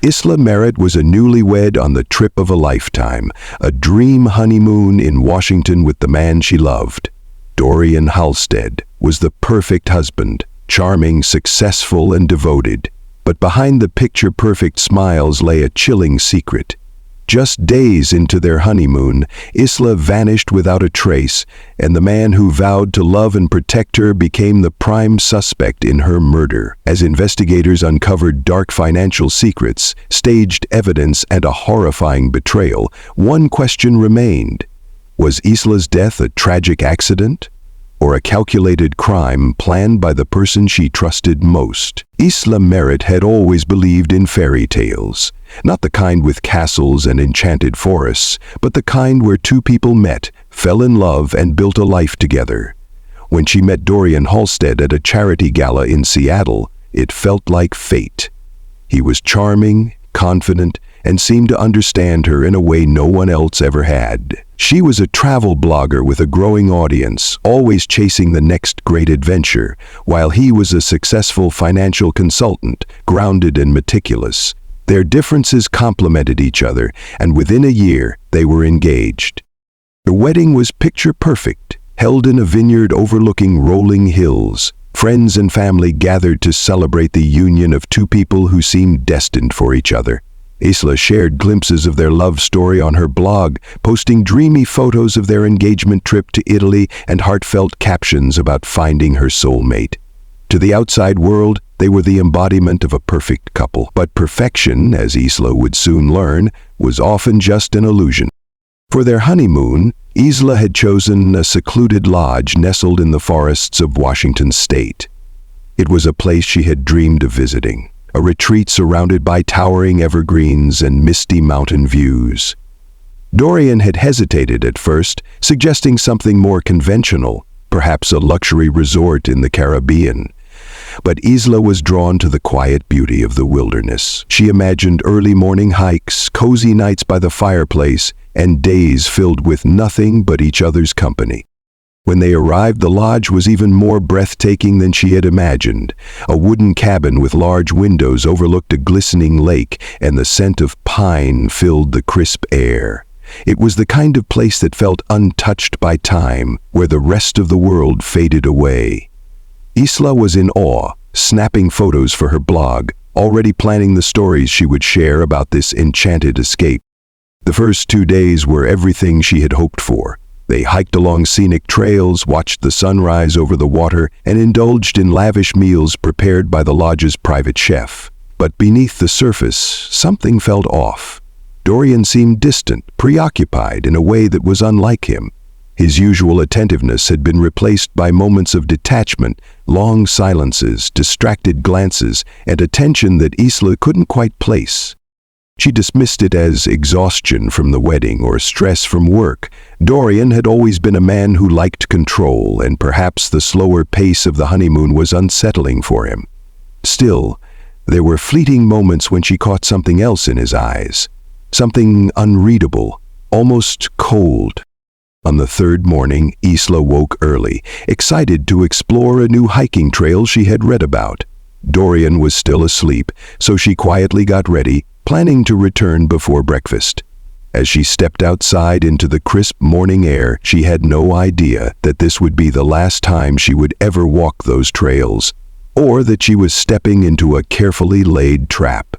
Isla Merritt was a newlywed on the trip of a lifetime, a dream honeymoon in Washington with the man she loved. Dorian Halstead was the perfect husband, charming, successful, and devoted. But behind the picture-perfect smiles lay a chilling secret. Just days into their honeymoon, Isla vanished without a trace, and the man who vowed to love and protect her became the prime suspect in her murder. As investigators uncovered dark financial secrets, staged evidence, and a horrifying betrayal, one question remained. Was Isla's death a tragic accident, or a calculated crime planned by the person she trusted most? Isla Merritt had always believed in fairy tales. Not the kind with castles and enchanted forests, but the kind where two people met, fell in love, and built a life together. When she met Dorian Halstead at a charity gala in Seattle, it felt like fate. He was charming, confident, and seemed to understand her in a way no one else ever had. She was a travel blogger with a growing audience, always chasing the next great adventure, while he was a successful financial consultant, grounded and meticulous. Their differences complemented each other, and within a year, they were engaged. The wedding was picture-perfect, held in a vineyard overlooking rolling hills. Friends and family gathered to celebrate the union of two people who seemed destined for each other. Isla shared glimpses of their love story on her blog, posting dreamy photos of their engagement trip to Italy and heartfelt captions about finding her soulmate. To the outside world, they were the embodiment of a perfect couple. But perfection, as Isla would soon learn, was often just an illusion. For their honeymoon, Isla had chosen a secluded lodge nestled in the forests of Washington state. It was a place she had dreamed of visiting, a retreat surrounded by towering evergreens and misty mountain views. Dorian had hesitated at first, suggesting something more conventional, perhaps a luxury resort in the Caribbean. But Isla was drawn to the quiet beauty of the wilderness. She imagined early morning hikes, cozy nights by the fireplace, and days filled with nothing but each other's company. When they arrived, the lodge was even more breathtaking than she had imagined. A wooden cabin with large windows overlooked a glistening lake, and the scent of pine filled the crisp air. It was the kind of place that felt untouched by time, where the rest of the world faded away. Isla was in awe, snapping photos for her blog, already planning the stories she would share about this enchanted escape. The first 2 days were everything she had hoped for. They hiked along scenic trails, watched the sunrise over the water, and indulged in lavish meals prepared by the lodge's private chef. But beneath the surface, something felt off. Dorian seemed distant, preoccupied in a way that was unlike him. His usual attentiveness had been replaced by moments of detachment, long silences, distracted glances, and attention that Isla couldn't quite place. She dismissed it as exhaustion from the wedding or stress from work. Dorian had always been a man who liked control, and perhaps the slower pace of the honeymoon was unsettling for him. Still, there were fleeting moments when she caught something else in his eyes, something unreadable, almost cold. On the third morning, Isla woke early, excited to explore a new hiking trail she had read about. Dorian was still asleep, so she quietly got ready, planning to return before breakfast. As she stepped outside into the crisp morning air, she had no idea that this would be the last time she would ever walk those trails, or that she was stepping into a carefully laid trap.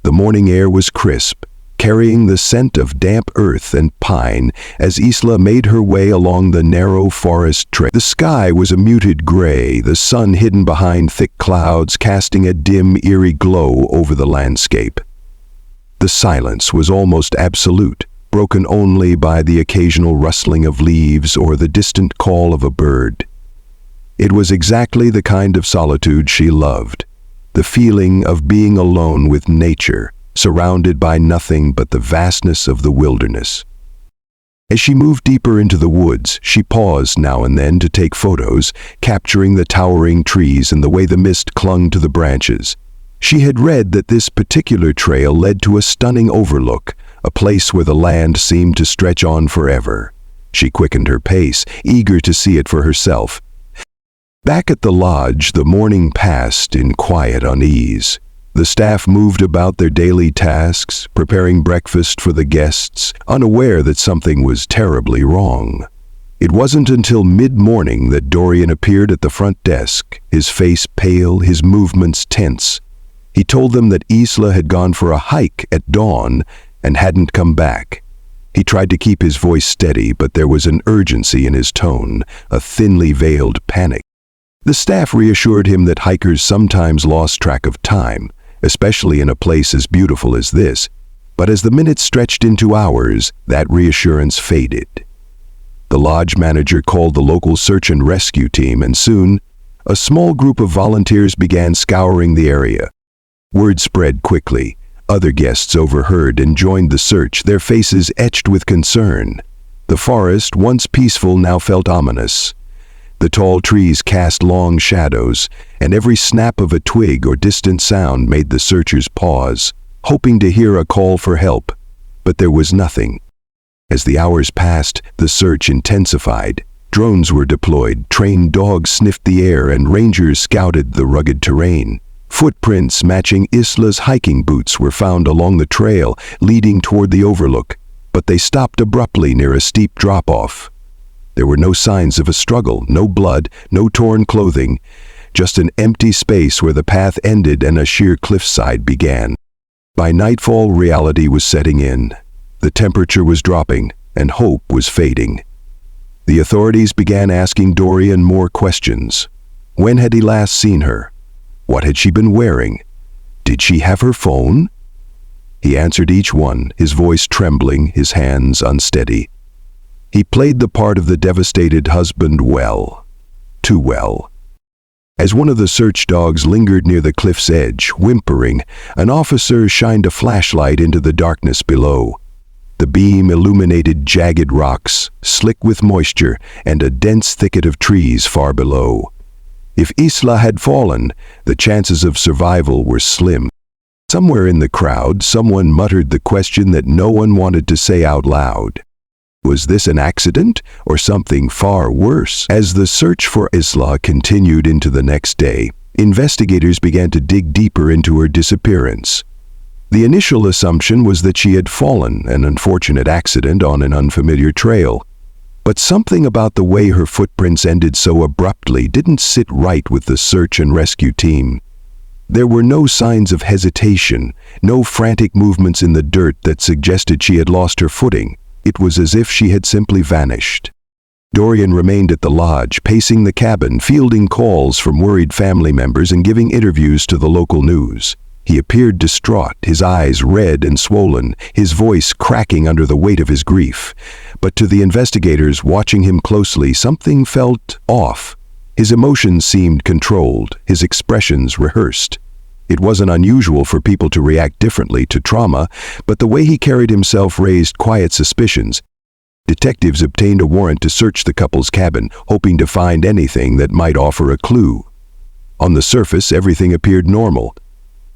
The morning air was crisp, carrying the scent of damp earth and pine as Isla made her way along the narrow forest trail. The sky was a muted gray, the sun hidden behind thick clouds, casting a dim, eerie glow over the landscape. The silence was almost absolute, broken only by the occasional rustling of leaves or the distant call of a bird. It was exactly the kind of solitude she loved, the feeling of being alone with nature, surrounded by nothing but the vastness of the wilderness. As she moved deeper into the woods, she paused now and then to take photos, capturing the towering trees and the way the mist clung to the branches. She had read that this particular trail led to a stunning overlook, a place where the land seemed to stretch on forever. She quickened her pace, eager to see it for herself. Back at the lodge, the morning passed in quiet unease. The staff moved about their daily tasks, preparing breakfast for the guests, unaware that something was terribly wrong. It wasn't until mid-morning that Dorian appeared at the front desk, his face pale, his movements tense. He told them that Isla had gone for a hike at dawn and hadn't come back. He tried to keep his voice steady, but there was an urgency in his tone, a thinly veiled panic. The staff reassured him that hikers sometimes lost track of time, especially in a place as beautiful as this, but as the minutes stretched into hours, that reassurance faded. The lodge manager called the local search and rescue team, and soon, a small group of volunteers began scouring the area. Word spread quickly. Other guests overheard and joined the search, their faces etched with concern. The forest, once peaceful, now felt ominous. The tall trees cast long shadows, and every snap of a twig or distant sound made the searchers pause, hoping to hear a call for help. But there was nothing. As the hours passed, the search intensified. Drones were deployed, trained dogs sniffed the air, and rangers scouted the rugged terrain. Footprints matching Isla's hiking boots were found along the trail leading toward the overlook, but they stopped abruptly near a steep drop-off. There were no signs of a struggle, no blood, no torn clothing, just an empty space where the path ended and a sheer cliffside began. By nightfall, reality was setting in. The temperature was dropping, and hope was fading. The authorities began asking Dorian more questions. When had he last seen her? What had she been wearing? Did she have her phone? He answered each one, his voice trembling, his hands unsteady. He played the part of the devastated husband well, too well. As one of the search dogs lingered near the cliff's edge, whimpering, an officer shined a flashlight into the darkness below. The beam illuminated jagged rocks, slick with moisture, and a dense thicket of trees far below. If Isla had fallen, the chances of survival were slim. Somewhere in the crowd, someone muttered the question that no one wanted to say out loud. Was this an accident or something far worse? As the search for Isla continued into the next day, investigators began to dig deeper into her disappearance. The initial assumption was that she had fallen, an unfortunate accident on an unfamiliar trail. But something about the way her footprints ended so abruptly didn't sit right with the search and rescue team. There were no signs of hesitation, no frantic movements in the dirt that suggested she had lost her footing. It was as if she had simply vanished. Dorian remained at the lodge, pacing the cabin, fielding calls from worried family members and giving interviews to the local news. He appeared distraught, his eyes red and swollen, his voice cracking under the weight of his grief. But to the investigators watching him closely, something felt off. His emotions seemed controlled, his expressions rehearsed. It wasn't unusual for people to react differently to trauma, but the way he carried himself raised quiet suspicions. Detectives obtained a warrant to search the couple's cabin, hoping to find anything that might offer a clue. On the surface, everything appeared normal.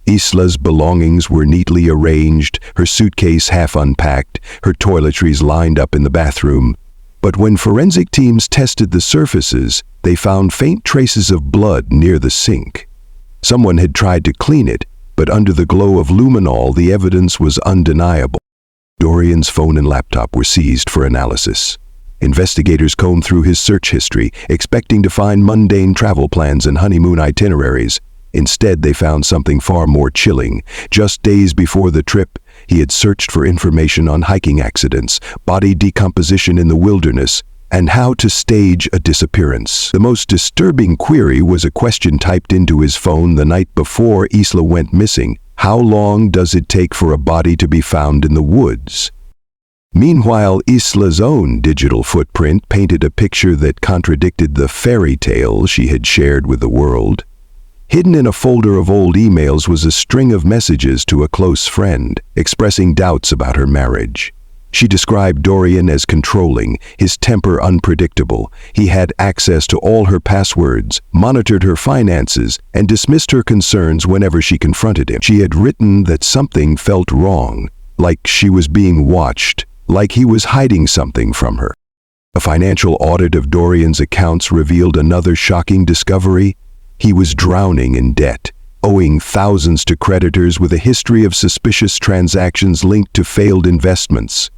Isla's belongings were neatly arranged, her suitcase half unpacked, her toiletries lined up in the bathroom. But when forensic teams tested the surfaces, they found faint traces of blood near the sink. Someone had tried to clean it, but under the glow of luminol, the evidence was undeniable. Dorian's phone and laptop were seized for analysis. Investigators combed through his search history, expecting to find mundane travel plans and honeymoon itineraries. Instead, they found something far more chilling. Just days before the trip, he had searched for information on hiking accidents, body decomposition in the wilderness, and how to stage a disappearance. The most disturbing query was a question typed into his phone the night before Isla went missing. How long does it take for a body to be found in the woods? Meanwhile, Isla's own digital footprint painted a picture that contradicted the fairy tale she had shared with the world. Hidden in a folder of old emails was a string of messages to a close friend, expressing doubts about her marriage. She described Dorian as controlling, his temper unpredictable. He had access to all her passwords, monitored her finances, and dismissed her concerns whenever she confronted him. She had written that something felt wrong, like she was being watched, like he was hiding something from her. A financial audit of Dorian's accounts revealed another shocking discovery. He was drowning in debt, owing thousands to creditors with a history of suspicious transactions linked to failed investments.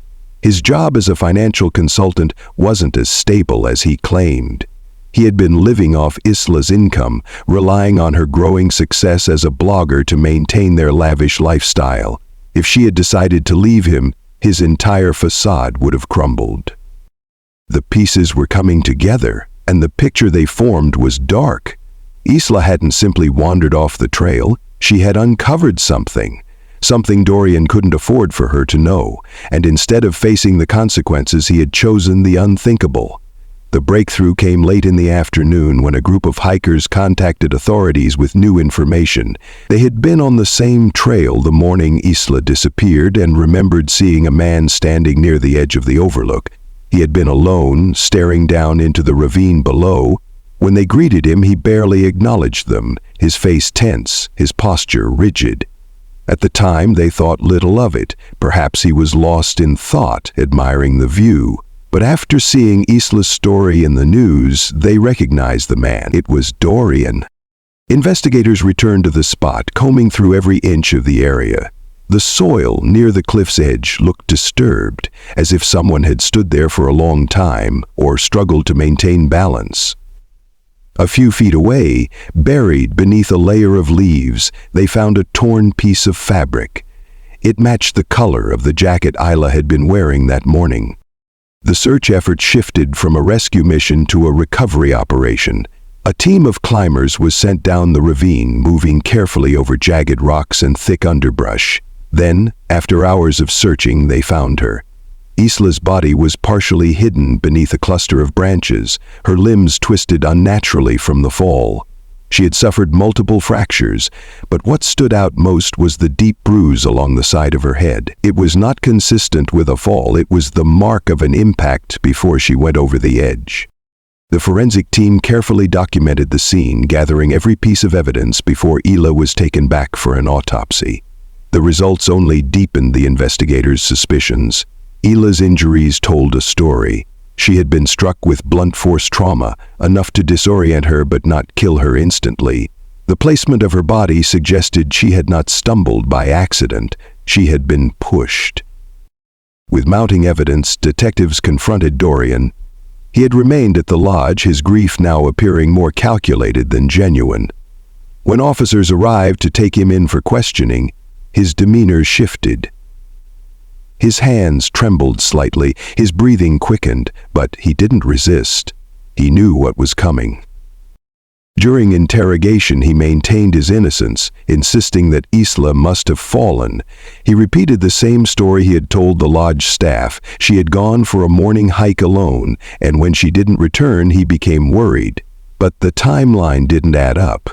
His job as a financial consultant wasn't as stable as he claimed. He had been living off Isla's income, relying on her growing success as a blogger to maintain their lavish lifestyle. If she had decided to leave him, his entire facade would have crumbled. The pieces were coming together, and the picture they formed was dark. Isla hadn't simply wandered off the trail, she had uncovered something Dorian couldn't afford for her to know, and instead of facing the consequences, he had chosen the unthinkable. The breakthrough came late in the afternoon when a group of hikers contacted authorities with new information. They had been on the same trail the morning Isla disappeared and remembered seeing a man standing near the edge of the overlook. He had been alone, staring down into the ravine below. When they greeted him, he barely acknowledged them, his face tense, his posture rigid. At the time, they thought little of it. Perhaps he was lost in thought, admiring the view. But after seeing Isla's story in the news, they recognized the man. It was Dorian. Investigators returned to the spot, combing through every inch of the area. The soil near the cliff's edge looked disturbed, as if someone had stood there for a long time or struggled to maintain balance. A few feet away, buried beneath a layer of leaves, they found a torn piece of fabric. It matched the color of the jacket Isla had been wearing that morning. The search effort shifted from a rescue mission to a recovery operation. A team of climbers was sent down the ravine, moving carefully over jagged rocks and thick underbrush. Then, after hours of searching, they found her. Isla's body was partially hidden beneath a cluster of branches, her limbs twisted unnaturally from the fall. She had suffered multiple fractures, but what stood out most was the deep bruise along the side of her head. It was not consistent with a fall, it was the mark of an impact before she went over the edge. The forensic team carefully documented the scene, gathering every piece of evidence before Isla was taken back for an autopsy. The results only deepened the investigators' suspicions. Isla's injuries told a story. She had been struck with blunt force trauma, enough to disorient her but not kill her instantly. The placement of her body suggested she had not stumbled by accident, she had been pushed. With mounting evidence, detectives confronted Dorian. He had remained at the lodge, his grief now appearing more calculated than genuine. When officers arrived to take him in for questioning, his demeanor shifted. His hands trembled slightly, his breathing quickened, but he didn't resist. He knew what was coming. During interrogation, he maintained his innocence, insisting that Isla must have fallen. He repeated the same story he had told the lodge staff. She had gone for a morning hike alone, and when she didn't return, he became worried. But the timeline didn't add up.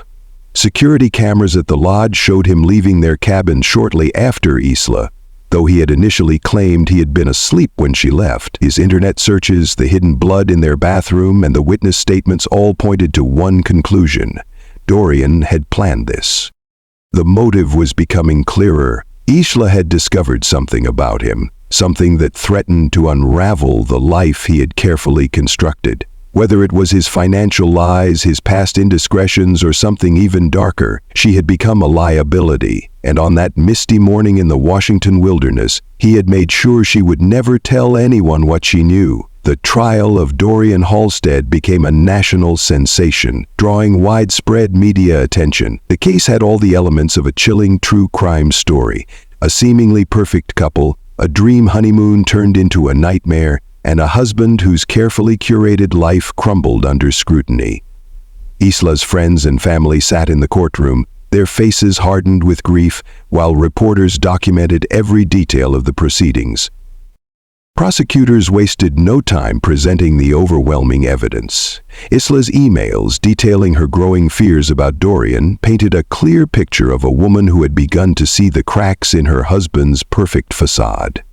Security cameras at the lodge showed him leaving their cabin shortly after Isla. Though he had initially claimed he had been asleep when she left, his internet searches, the hidden blood in their bathroom, and the witness statements all pointed to one conclusion. Dorian had planned this. The motive was becoming clearer. Isla had discovered something about him, something that threatened to unravel the life he had carefully constructed. Whether it was his financial lies, his past indiscretions, or something even darker, she had become a liability, and on that misty morning in the Washington wilderness, he had made sure she would never tell anyone what she knew. The trial of Dorian Halstead became a national sensation, drawing widespread media attention. The case had all the elements of a chilling true crime story. A seemingly perfect couple, a dream honeymoon turned into a nightmare, and a husband whose carefully curated life crumbled under scrutiny. Isla's friends and family sat in the courtroom, their faces hardened with grief, while reporters documented every detail of the proceedings. Prosecutors wasted no time presenting the overwhelming evidence. Isla's emails detailing her growing fears about Dorian painted a clear picture of a woman who had begun to see the cracks in her husband's perfect facade.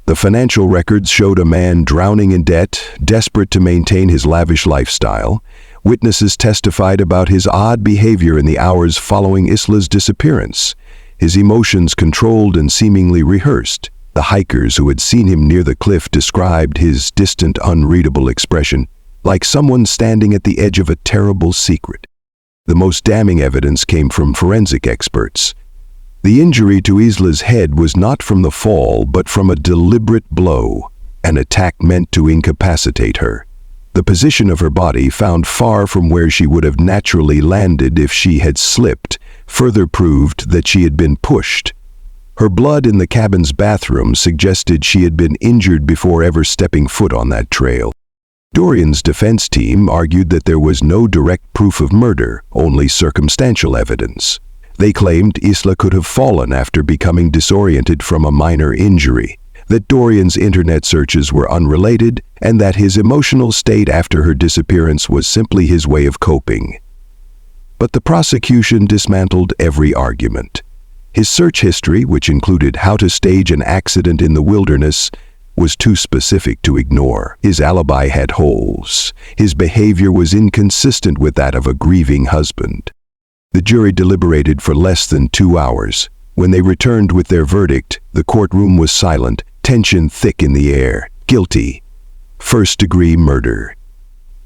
The financial records showed a man drowning in debt, desperate to maintain his lavish lifestyle. Witnesses testified about his odd behavior in the hours following Isla's disappearance, his emotions controlled and seemingly rehearsed. The hikers who had seen him near the cliff described his distant, unreadable expression, like someone standing at the edge of a terrible secret. The most damning evidence came from forensic experts. The injury to Isla's head was not from the fall, but from a deliberate blow, an attack meant to incapacitate her. The position of her body, found far from where she would have naturally landed if she had slipped, further proved that she had been pushed. Her blood in the cabin's bathroom suggested she had been injured before ever stepping foot on that trail. Dorian's defense team argued that there was no direct proof of murder, only circumstantial evidence. They claimed Isla could have fallen after becoming disoriented from a minor injury, that Dorian's internet searches were unrelated, and that his emotional state after her disappearance was simply his way of coping. But the prosecution dismantled every argument. His search history, which included how to stage an accident in the wilderness, was too specific to ignore. His alibi had holes. His behavior was inconsistent with that of a grieving husband. The jury deliberated for less than 2 hours. When they returned with their verdict, the courtroom was silent, tension thick in the air. Guilty. First-degree murder.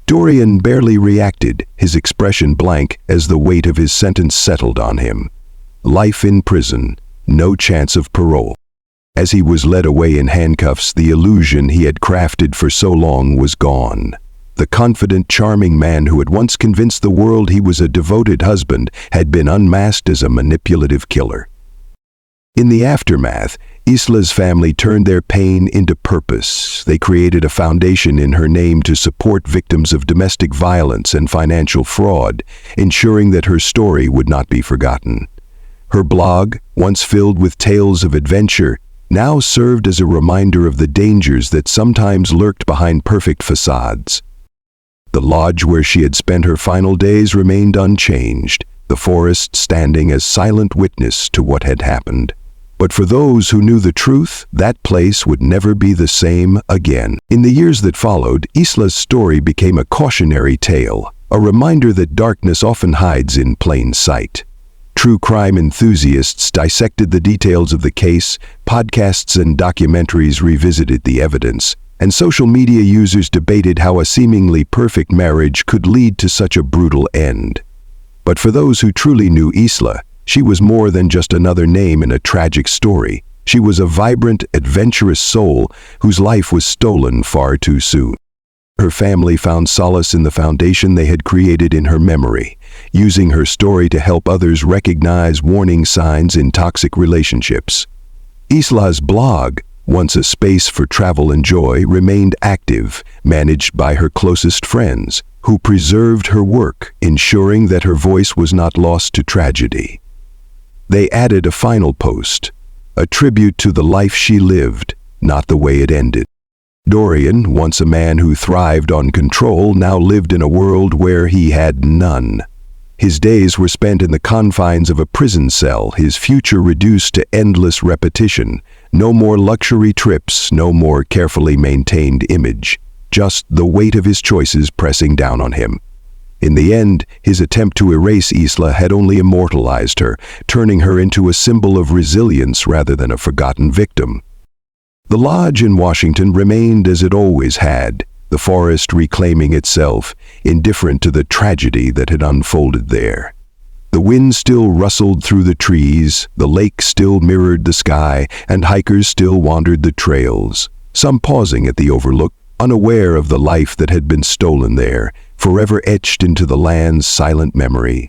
Dorian barely reacted, his expression blank as the weight of his sentence settled on him. Life in prison, no chance of parole. As he was led away in handcuffs, the illusion he had crafted for so long was gone. The confident, charming man who had once convinced the world he was a devoted husband had been unmasked as a manipulative killer. In the aftermath, Isla's family turned their pain into purpose. They created a foundation in her name to support victims of domestic violence and financial fraud, ensuring that her story would not be forgotten. Her blog, once filled with tales of adventure, now served as a reminder of the dangers that sometimes lurked behind perfect facades. The lodge where she had spent her final days remained unchanged, the forest standing as silent witness to what had happened. But for those who knew the truth, that place would never be the same again. In the years that followed, Isla's story became a cautionary tale, a reminder that darkness often hides in plain sight. True crime enthusiasts dissected the details of the case, podcasts and documentaries revisited the evidence, and social media users debated how a seemingly perfect marriage could lead to such a brutal end. But for those who truly knew Isla, she was more than just another name in a tragic story. She was a vibrant, adventurous soul whose life was stolen far too soon. Her family found solace in the foundation they had created in her memory, using her story to help others recognize warning signs in toxic relationships. Isla's blog, once a space for travel and joy, remained active, managed by her closest friends, who preserved her work, ensuring that her voice was not lost to tragedy. They added a final post, a tribute to the life she lived, not the way it ended. Dorian, once a man who thrived on control, now lived in a world where he had none. His days were spent in the confines of a prison cell, his future reduced to endless repetition. No more luxury trips, no more carefully maintained image, just the weight of his choices pressing down on him. In the end, his attempt to erase Isla had only immortalized her, turning her into a symbol of resilience rather than a forgotten victim. The lodge in Washington remained as it always had, the forest reclaiming itself, indifferent to the tragedy that had unfolded there. The wind still rustled through the trees, the lake still mirrored the sky, and hikers still wandered the trails, some pausing at the overlook, unaware of the life that had been stolen there, forever etched into the land's silent memory.